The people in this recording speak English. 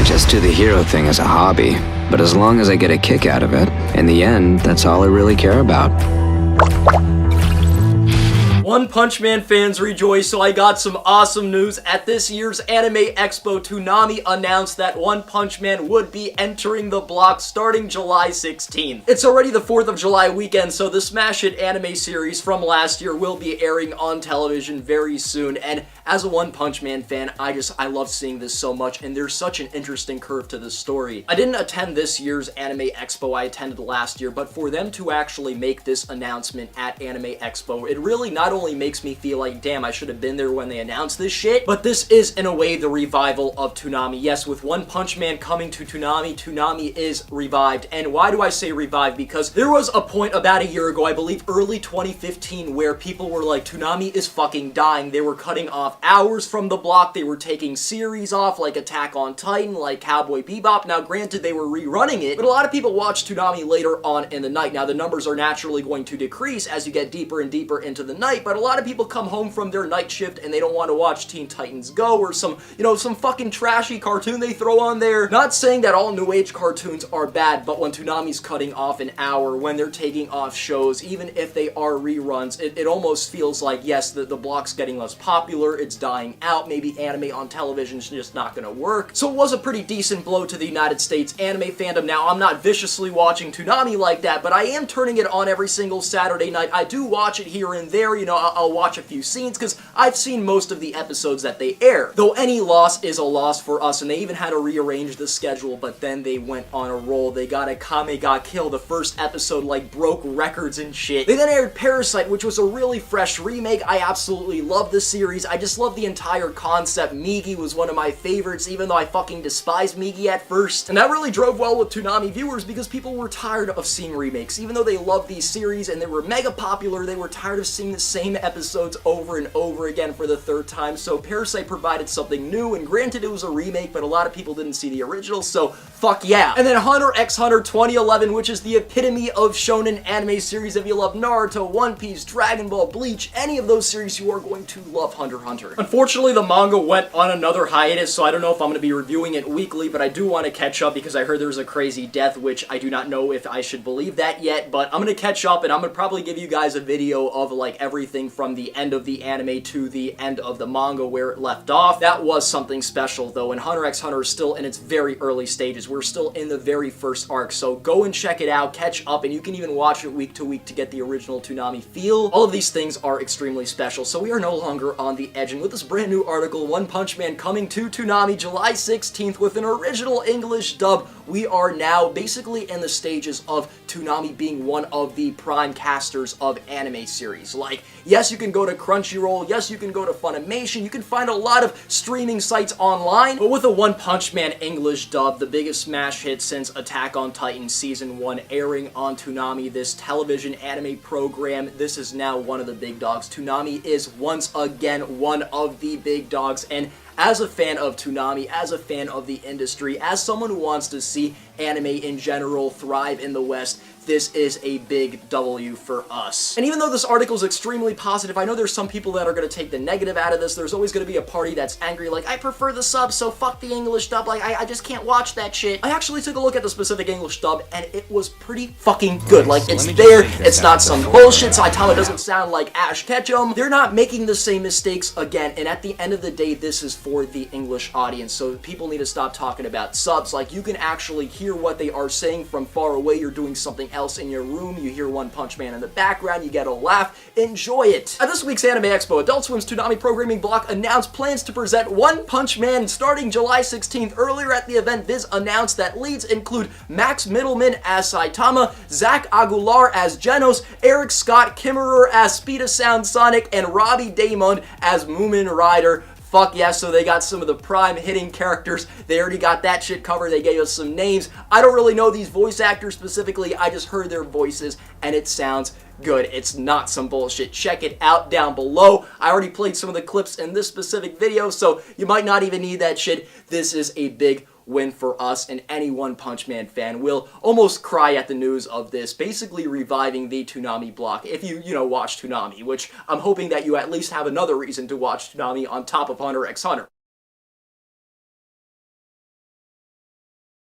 just do the hero thing as a hobby, but as long as I get a kick out of it, in the end, that's all I really care about. One Punch Man fans rejoice, so I got some awesome news. At this year's Anime Expo, Toonami announced that One Punch Man would be entering the block starting July 16th. It's already the 4th of July weekend, so the smash hit anime series from last year will be airing on television very soon, and as a One Punch Man fan, I love seeing this so much, and there's such an interesting curve to this story. I didn't attend this year's Anime Expo, I attended last year, but for them to actually make this announcement at Anime Expo, it really not only makes me feel like, damn, I should have been there when they announced this shit, but this is, in a way, the revival of Toonami. Yes, with One Punch Man coming to Toonami, Toonami is revived. And why do I say revived? Because there was a point about a year ago, I believe early 2015, where people were like, Toonami is fucking dying. They were cutting off hours from the block, they were taking series off, like Attack on Titan, like Cowboy Bebop. Now, granted, they were rerunning it, but a lot of people watched Toonami later on in the night. Now, the numbers are naturally going to decrease as you get deeper and deeper into the night, but a lot of people come home from their night shift and they don't want to watch Teen Titans Go or some, some fucking trashy cartoon they throw on there. Not saying that all new age cartoons are bad, but when Toonami's cutting off an hour, when they're taking off shows, even if they are reruns, it almost feels like, yes, the block's getting less popular, it's dying out, maybe anime on television is just not gonna work. So it was a pretty decent blow to the United States anime fandom. Now, I'm not viciously watching Toonami like that, but I am turning it on every single Saturday night. I do watch it here and there, I'll watch a few scenes, because I've seen most of the episodes that they air. Though any loss is a loss for us, and they even had to rearrange the schedule, but then they went on a roll. They got a Kame Ga Kill. The first episode, like, broke records and shit. They then aired Parasite, which was a really fresh remake. I absolutely love the series. I just love the entire concept. Migi was one of my favorites, even though I fucking despised Migi at first. And that really drove well with Toonami viewers, because people were tired of seeing remakes. Even though they loved these series and they were mega popular, they were tired of seeing the same episodes over and over again for the third time. So Parasite provided something new, and granted it was a remake, but a lot of people didn't see the original, so fuck yeah. And then Hunter x Hunter 2011, which is the epitome of shonen anime series. If you love Naruto, One Piece, Dragon Ball, Bleach, any of those series, you are going to love Hunter x Hunter. Unfortunately, the manga went on another hiatus, so I don't know if I'm going to be reviewing it weekly, but I do want to catch up because I heard there's a crazy death, which I do not know if I should believe that yet, but I'm going to catch up, and I'm going to probably give you guys a video of, like, everything from the end of the anime to the end of the manga where it left off. That was something special, though, and Hunter x Hunter is still in its very early stages. We're still in the very first arc, so go and check it out, catch up, and you can even watch it week to week to get the original Toonami feel. All of these things are extremely special, so we are no longer on the edge, and with this brand new article, One Punch Man coming to Toonami July 16th with an original English dub, we are now basically in the stages of Toonami being one of the prime casters of anime series. Like, yes, you can go to Crunchyroll, yes, you can go to Funimation, you can find a lot of streaming sites online, but with a One Punch Man English dub, the biggest smash hit since Attack on Titan Season 1 airing on Toonami, this television anime program, this is now one of the big dogs. Toonami is once again one of the big dogs, and as a fan of Toonami, as a fan of the industry, as someone who wants to see anime in general thrive in the West, this is a big W for us. And even though this article is extremely positive, I know there's some people that are going to take the negative out of this. There's always going to be a party that's angry, like, I prefer the sub, so fuck the English dub, like, I just can't watch that shit. I actually took a look at the specific English dub, and it was pretty fucking good. Like, it's there, it's not some bullshit, Saitama doesn't sound like Ash Ketchum. They're not making the same mistakes again, and at the end of the day, this is for the English audience, so people need to stop talking about subs. Like, you can actually hear what they are saying from far away. You're doing something else in your room, you hear One Punch Man in the background, you get a laugh, enjoy it. At this week's Anime Expo, Adult Swim's Toonami programming block announced plans to present One Punch Man starting July 16th. Earlier at the event, Viz announced that leads include Max Mittelman as Saitama, Zach Aguilar as Genos, Eric Scott Kimmerer as Speed of Sound Sonic, and Robbie Daymond as Moomin Rider. Fuck yes, so they got some of the prime hitting characters. They already got that shit covered. They gave us some names. I don't really know these voice actors specifically. I just heard their voices, and it sounds good. It's not some bullshit. Check it out down below. I already played some of the clips in this specific video, so you might not even need that shit. This is a big win for us, and any One Punch Man fan will almost cry at the news of this, basically reviving the Toonami block, if you watch Toonami, which I'm hoping that you at least have another reason to watch Toonami on top of Hunter x Hunter.